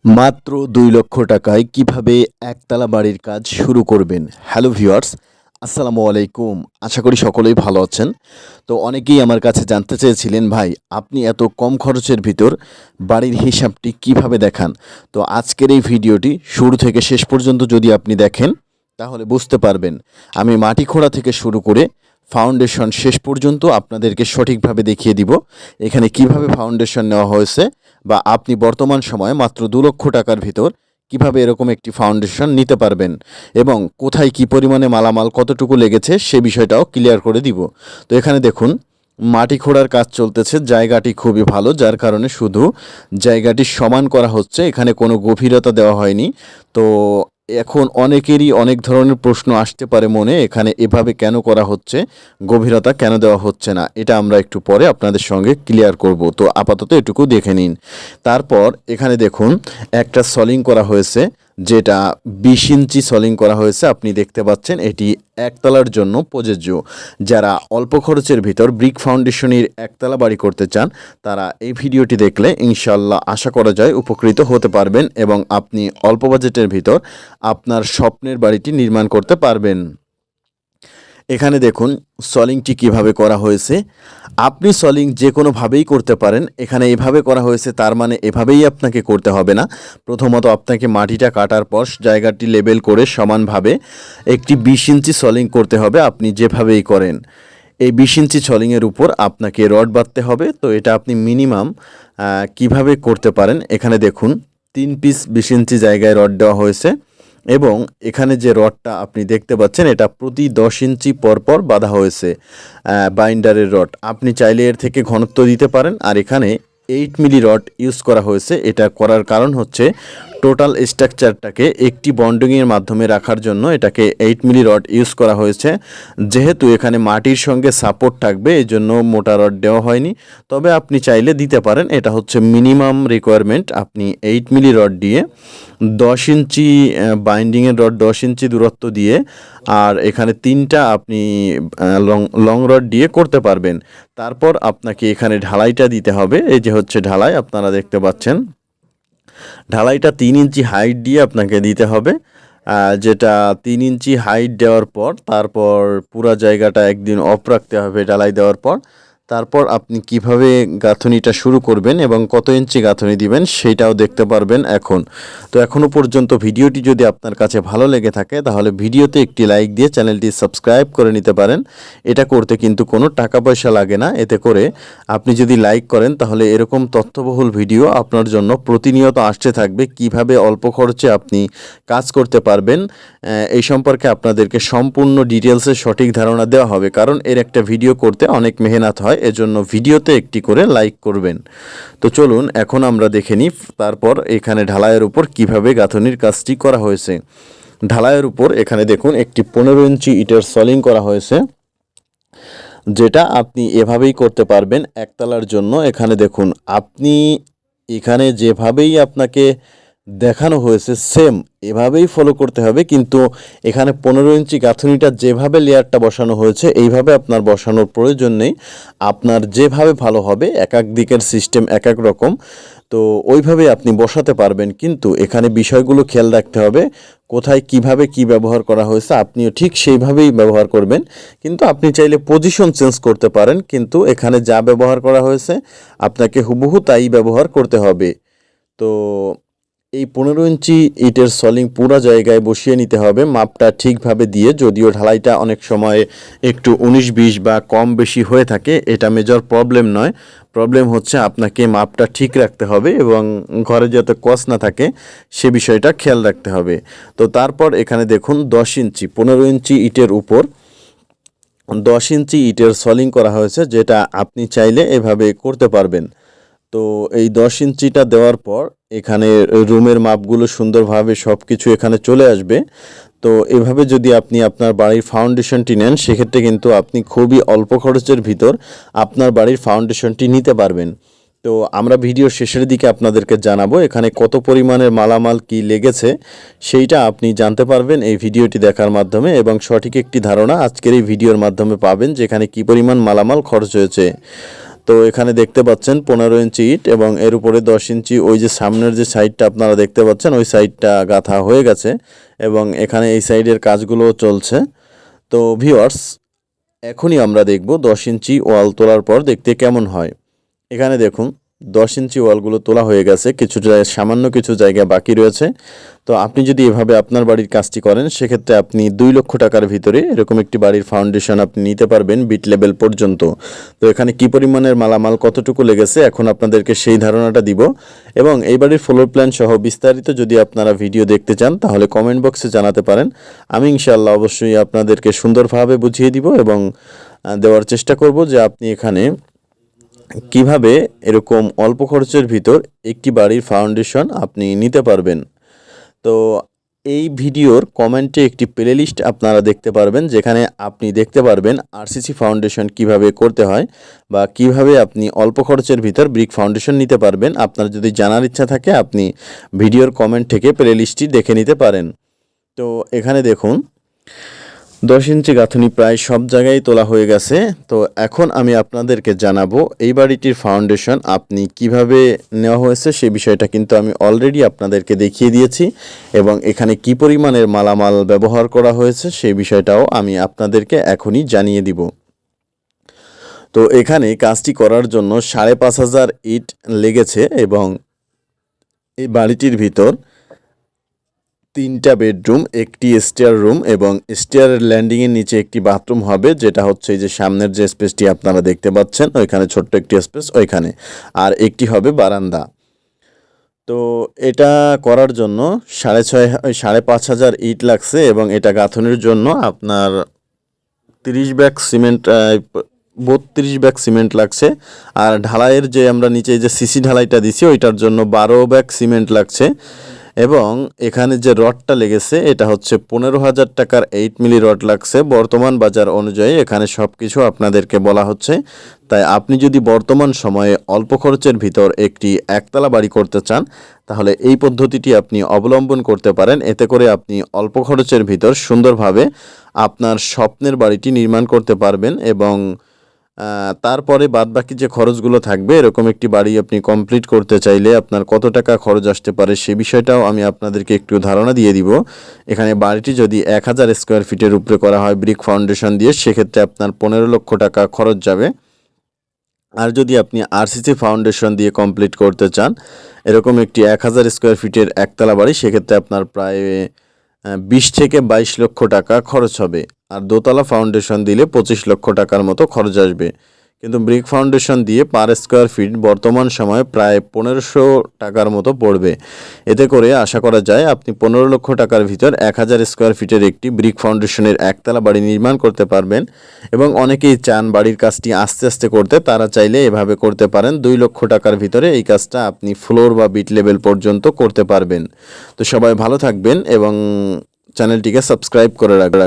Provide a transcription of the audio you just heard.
মাত্র ২ লক্ষ টাকায় কিভাবে একতলা বাড়ির কাজ শুরু করবেন। হ্যালো ভিউয়ার্স, আসসালামু আলাইকুম। আশা করি সকলেই ভালো আছেন। তো অনেকেই আমার কাছে জানতে চেয়েছিলেন, ভাই আপনি এত কম খরচের ভিতর বাড়ির হিসাবটি কিভাবে দেখান। তো আজকের এই ভিডিওটি শুরু থেকে শেষ পর্যন্ত যদি আপনি দেখেন তাহলে বুঝতে পারবেন। আমি মাটি খোঁড়া থেকে শুরু করে ফাউন্ডেশন শেষ পর্যন্ত আপনাদেরকে সঠিকভাবে দেখিয়ে দিব। এখানে কিভাবে ফাউন্ডেশন নেওয়া হয়েছে বা আপনি বর্তমান সময়ে মাত্র ২ লক্ষ টাকার ভিতর কিভাবে এরকম একটি ফাউন্ডেশন নিতে পারবেন এবং কোথায় কি পরিমাণে মালামাল কতটুকু লেগেছে সে বিষয়টাও ক্লিয়ার করে দিব। তো এখানে দেখুন, মাটি খোঁড়ার কাজ চলতেছে। জায়গাটি খুবই ভালো, যার কারণে শুধু জায়গাটি সমান করা হচ্ছে, এখানে কোনো গভীরতা দেওয়া হয়নি। তো এখন অনেকেরই অনেক ধরনের প্রশ্ন আসতে পারে মনে, এখানে এভাবে কেন করা হচ্ছে, গভীরতা কেন দেওয়া হচ্ছে না, এটা আমরা একটু পরে আপনাদের সঙ্গে ক্লিয়ার করব। তো আপাতত এটুকু দেখে নিন। তারপর এখানে দেখুন একটা সলিং করা হয়েছে, যেটা ২০ ইঞ্চি সলিং করা হয়েছে। আপনি দেখতে পাচ্ছেন এটি একতলার জন্য প্রযোজ্য। যারা অল্প খরচের ভিতর ব্রিক ফাউন্ডেশনের একতলা বাড়ি করতে চান তারা এই ভিডিওটি দেখলে ইনশাল্লাহ আশা করা যায় উপকৃত হতে পারবেন এবং আপনি অল্প বাজেটের ভিতর আপনার স্বপ্নের বাড়িটি নির্মাণ করতে পারবেন। এখানে দেখুন সলিংটি কিভাবে করা হয়েছে। আপনি সলিং যে কোনোভাবেই করতে পারেন। এখানে এভাবে করা হয়েছে তার মানে এভাবেই আপনাকে করতে হবে না। প্রথমত আপনাকে মাটিটা কাটার পর জায়গাটি লেবেল করে সমানভাবে একটি ২০ ইঞ্চি সলিং করতে হবে, আপনি যেভাবেই করেন। এই ২০ ইঞ্চি সলিংয়ের উপর আপনাকে রড বাঁধতে হবে। তো এটা আপনি মিনিমাম কিভাবে করতে পারেন, এখানে দেখুন ৩ পিস ২০ ইঞ্চি জায়গায় রড দেওয়া হয়েছে এবং এখানে যে রডটা আপনি দেখতে পাচ্ছেন এটা প্রতি ১০ ইঞ্চি পরপর বাঁধা হয়েছে বাইন্ডারের রড। আপনি চাইলে এর থেকে ঘনত্ব দিতে পারেন। আর এখানে ৮ মিলি রড ইউজ করা হয়েছে। এটা করার কারণ হচ্ছে টোটাল স্ট্রাকচারটাকে একটি বন্ডিংয়ের মাধ্যমে রাখার জন্য এটাকে ৮ মিলি রড ইউজ করা হয়েছে। যেহেতু এখানে মাটির সঙ্গে সাপোর্ট থাকবে এই জন্য মোটা রড দেওয়া হয়নি, তবে আপনি চাইলে দিতে পারেন। এটা হচ্ছে মিনিমাম রিকোয়ারমেন্ট। আপনি ৮ মিলি রড দিয়ে ১০ ইঞ্চি বাইন্ডিংয়ের রড ১০ ইঞ্চি দূরত্ব দিয়ে আর এখানে ৩টা আপনি লং রড দিয়ে করতে পারবেন। তারপর আপনাকে এখানে ঢালাইটা দিতে হবে। এই যে হচ্ছে ঢালাই, আপনারা দেখতে পাচ্ছেন ঢালাইটা ৩ ইঞ্চি হাইট দিয়ে আপনাকে দিতে হবে। যেটা ৩ ইঞ্চি হাইট দেওয়ার পর তারপর পুরা জায়গাটা একদিন অফ রাখতে হবে ঢালাই দেওয়ার পর। তারপর আপনি কিভাবে গাঁথনিটা শুরু করবেন এবং কত ইঞ্চি গাঁথনি দিবেন সেইটাও দেখতে পারবেন এখন। তো এখনও পর্যন্ত ভিডিওটি যদি আপনার কাছে ভালো লেগে থাকে তাহলে ভিডিওতে একটি লাইক দিয়ে চ্যানেলটি সাবস্ক্রাইব করে নিতে পারেন। এটা করতে কিন্তু কোনো টাকা পয়সা লাগে না। এতে করে আপনি যদি লাইক করেন তাহলে এরকম তথ্যবহুল ভিডিও আপনার জন্য প্রতিনিয়ত আসতে থাকবে। কিভাবে অল্প খরচে আপনি কাজ করতে পারবেন এই সম্পর্কে আপনাদেরকে সম্পূর্ণ ডিটেলসে সঠিক ধারণা দেওয়া হবে, কারণ এর একটা ভিডিও করতে অনেক মেহনত হয়। এজন্য ভিডিওতে একটি করে লাইক করবেন। তো চলুন এখন আমরা দেখে নিই তারপর এখানে ঢালাইয়ের উপর কিভাবে গাঁথনির কাজটি করা হয়েছে। ঢালাইয়ের উপর এখানে দেখুন একটি ১৫ ইঞ্চি ইটের সলিং করা হয়েছে, যেটা আপনি এভাবেই করতে পারবেন একতলার জন্য। এখানে দেখুন আপনি এখানে যেভাবেই আপনাকে দেখানো হয়েছে সেম এভাবেই ফলো করতে হবে, কিন্তু এখানে ১৫ ইঞ্চি গাঁথনিটা যেভাবে লেয়ারটা বসানো হয়েছে এইভাবে আপনার বসানোর প্রয়োজন নেই। আপনার যেভাবে ভালো হবে, এক এক দিকের সিস্টেম এক এক রকম, তো ওইভাবে আপনি বসাতে পারবেন। কিন্তু এখানে বিষয়গুলো খেয়াল রাখতে হবে, কোথায় কিভাবে কি ব্যবহার করা হয়েছে আপনিও ঠিক সেইভাবেই ব্যবহার করবেন। কিন্তু আপনি চাইলে পজিশন চেঞ্জ করতে পারেন, কিন্তু এখানে যা ব্যবহার করা হয়েছে আপনাকে হুবহু তাই ব্যবহার করতে হবে। তো এই ১৫ ইঞ্চি ইটের সলিং পুরো জায়গায় বসিয়ে নিতে হবে মাপটা ঠিকভাবে দিয়ে। যদিও ঢালাইটা অনেক সময় একটু ১৯-২০ বা কম বেশি হয়ে থাকে, এটা মেজর প্রবলেম নয়। প্রবলেম হচ্ছে আপনাকে মাপটা ঠিক রাখতে হবে এবং ঘরে যাতে কস না থাকে সে বিষয়টা খেয়াল রাখতে হবে। তো তারপর এখানে দেখুন ১০ ইঞ্চি ১৫ ইঞ্চি ইটের উপর ১০ ইঞ্চি ইটের সলিং করা হয়েছে, যেটা আপনি চাইলে এভাবে করতে পারবেন। তো এই ১০ ইঞ্চিটা দেওয়ার পর এখানে রুমের মাপগুলো সুন্দরভাবে সব কিছু এখানে চলে আসবে। তো এভাবে যদি আপনি আপনার বাড়ির ফাউন্ডেশনটি নেন সেক্ষেত্রে কিন্তু আপনি খুবই অল্প খরচের ভিতর আপনার বাড়ির ফাউন্ডেশনটি নিতে পারবেন। তো আমরা ভিডিওর শেষের দিকে আপনাদেরকে জানাবো এখানে কত পরিমাণের মালামাল কি লেগেছে সেইটা আপনি জানতে পারবেন এই ভিডিওটি দেখার মাধ্যমে, এবং সঠিক একটি ধারণা আজকের এই ভিডিওর মাধ্যমে পাবেন যেখানে কি পরিমাণ মালামাল খরচ হয়েছে। তো এখানে দেখতে পাচ্ছেন 15 ইঞ্চি ইট এবং এর উপরে 10 ইঞ্চি ওই যে সামনের যে সাইডটা আপনারা দেখতে পাচ্ছেন ওই সাইডটা গাঁথা হয়ে গেছে এবং এখানে এই সাইডের কাজগুলো চলছে। তো ভিউয়ার্স, এখনই আমরা দেখব 10 ইঞ্চি ওয়াল তোলার পর দেখতে কেমন হয়। এখানে দেখুন 10 ইঞ্চি ওয়ালগুলো তোলা হয়ে গেছে, সামান্য কিছু জায়গা বাকি রয়েছে। তো আপনি যদি এভাবে আপনার বাড়ির কাজটি করেন সেক্ষেত্রে আপনি 2 লক্ষ টাকার ভিতরে এরকম একটি বাড়ির ফাউন্ডেশন আপনি নিতে পারবেন বিট লেভেল পর্যন্ত। তো এখানে কি পরিমাণের মালামাল কতটুকু লেগেছে এখন আপনাদেরকে সেই ধারণাটা দিব এবং এই বাড়ির ফ্লোর প্ল্যান সহ বিস্তারিত যদি আপনারা ভিডিও দেখতে চান তাহলে কমেন্ট বক্সে জানাতে পারেন। আমি ইনশাআল্লাহ অবশ্যই আপনাদেরকে সুন্দরভাবে বুঝিয়ে দিব এবং দেওয়ার চেষ্টা করব যে আপনি এখানে কিভাবে এরকম অল্প খরচের ভিতর একটি বাড়ির ফাউন্ডেশন আপনি নিতে পারবেন। তো এই ভিডিওর কমেন্টে একটি প্লেলিস্ট আপনারা দেখতে পারবেন যেখানে আপনি দেখতে পারবেন আরসিসি ফাউন্ডেশন কিভাবে করতে হয় বা কিভাবে আপনি অল্প খরচের ভিতর ব্রিক ফাউন্ডেশন নিতে পারবেন। আপনার যদি জানার ইচ্ছা থাকে আপনি ভিডিওর কমেন্ট থেকে প্লেলিস্টটি দেখে নিতে পারেন। তো এখানে দেখুন 10 ইঞ্চি গাঁথনি প্রায় সব জায়গায় তোলা হয়ে গেছে। তো এখন আমি আপনাদেরকে জানাবো এই বাড়িটির ফাউন্ডেশন আপনি কিভাবে নেওয়া হয়েছে সেই বিষয়টা কিন্তু আমি অলরেডি আপনাদেরকে দেখিয়ে দিয়েছি এবং এখানে কি পরিমাণের মালামাল ব্যবহার করা হয়েছে সেই বিষয়টাও আমি আপনাদেরকে এখনই জানিয়ে দিব। তো এখানে কাজটি করার জন্য 5,500 ইট লেগেছে এবং এই বাড়িটির ভিতর 3টা বেডরুম, একটি স্টেয়ার রুম এবং স্টেয়ারের ল্যান্ডিংয়ের নিচে একটি বাথরুম হবে, যেটা হচ্ছে এই যে সামনের যে স্পেসটি আপনারা দেখতে পাচ্ছেন ওইখানে ছোট্ট একটি স্পেস ওইখানে, আর একটি হবে বারান্দা। তো এটা করার জন্য 5,500 ইট লাগছে এবং এটা গাঁথনির জন্য আপনার 30 ব্যাগ সিমেন্ট 32 ব্যাগ সিমেন্ট লাগছে। আর ঢালাইয়ের যে আমরা নিচে যে সিসি ঢালাইটা দিছি ওইটার জন্য 12 ব্যাগ সিমেন্ট লাগছে এবং এখানে যে রডটা লেগেছে এটা হচ্ছে 15,000 টাকার 8 মিলি রড লাগছে বর্তমান বাজার অনুযায়ী। এখানে সব কিছু আপনাদেরকে বলা হচ্ছে, তাই আপনি যদি বর্তমান সময়ে অল্প খরচের ভিতর একটি একতলা বাড়ি করতে চান তাহলে এই পদ্ধতিটি আপনি অবলম্বন করতে পারেন। এতে করে আপনি অল্প খরচের ভিতর সুন্দরভাবে আপনার স্বপ্নের বাড়িটি নির্মাণ করতে পারবেন এবং তারপরে বাদবাকি যে খরচগুলো থাকবে এরকম একটি বাড়ি আপনি কমপ্লিট করতে চাইলে আপনার কত টাকা খরচ আসতে পারে সে বিষয়টাও আমি আপনাদেরকে একটু ধারণা দিয়ে দিব। এখানে বাড়িটি যদি 1000 স্কোয়ার ফিটের উপরে করা হয় ব্রিক ফাউন্ডেশন দিয়ে সেক্ষেত্রে আপনার 15 লক্ষ টাকা খরচ যাবে। আর যদি আপনি আরসিসি ফাউন্ডেশন দিয়ে কমপ্লিট করতে চান এরকম একটি 1000 স্কোয়ার ফিটের একতলা বাড়ি সেক্ষেত্রে আপনার প্রায় 20 থেকে 22 লক্ষ টাকা খরচ হবে। আর দোতলা ফাউন্ডেশন দিলে 25 লক্ষ টাকার মতো খরচ আসবে। কিন্তু ব্রিক ফাউন্ডেশন দিয়ে পার স্কোয়ার ফিট বর্তমান সময়ে প্রায় 1500 টাকার মতো পড়বে। এতে করে আশা করা যায় আপনি 15 লক্ষ টাকার ভিতর 1000 স্কোয়ার ফিটের একটি ব্রিক ফাউন্ডেশনের একতলা বাড়ি নির্মাণ করতে পারবেন। এবং অনেকেই চান বাড়ির কাজটি আস্তে আস্তে করতে, তারা চাইলে এভাবে করতে পারেন। 2 লক্ষ টাকার ভিতরে এই কাজটা আপনি ফ্লোর বা বিট লেভেল পর্যন্ত করতে পারবেন। তো সবাই ভালো থাকবেন এবং চ্যানেলটিকে সাবস্ক্রাইব করে রাখবেন।